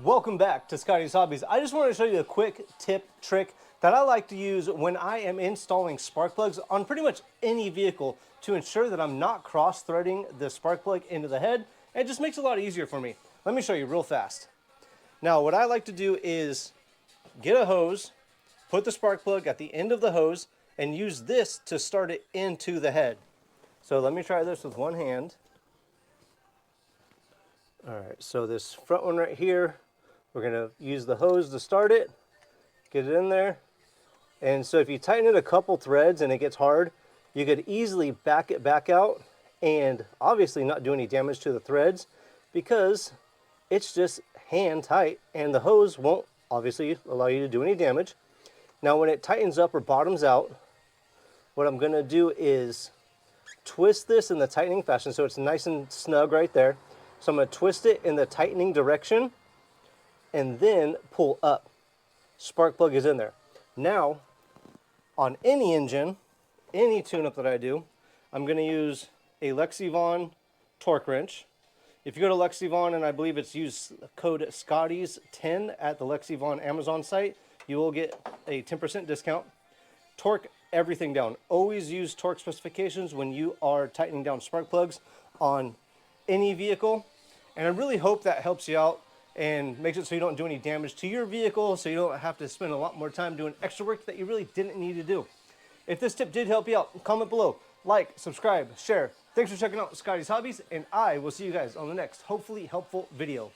Welcome back to Scotty's Hobbies. I just wanted to show you a quick tip, trick that I like to use when I am installing spark plugs on pretty much any vehicle to ensure that I'm not cross-threading the spark plug into the head. And it just makes it a lot easier for me. Let me show you real fast. Now, what I like to do is get a hose, put the spark plug at the end of the hose, and use this to start it into the head. So let me try this with one hand. All right, so this front one right here, we're gonna use the hose to start it, get it in there. And so if you tighten it a couple threads and it gets hard, you could easily back it back out and obviously not do any damage to the threads because it's just hand tight and the hose won't obviously allow you to do any damage. Now when it tightens up or bottoms out, what I'm gonna do is twist this in the tightening fashion so it's nice and snug right there. So I'm going to twist it in the tightening direction and then pull up. Spark plug is in there. Now, on any engine, any tune-up that I do, I'm going to use a Lexivon torque wrench. If you go to Lexivon, and I believe it's use code Scotties10 at the Lexivon Amazon site, you will get a 10% discount. Torque everything down. Always use torque specifications when you are tightening down spark plugs on any vehicle, and I really hope that helps you out and makes it so you don't do any damage to your vehicle, so you don't have to spend a lot more time doing extra work that you really didn't need to do. If this tip did help you out, comment below, like, subscribe, share. Thanks for checking out Scotty's Hobbies, and I will see you guys on the next hopefully helpful video.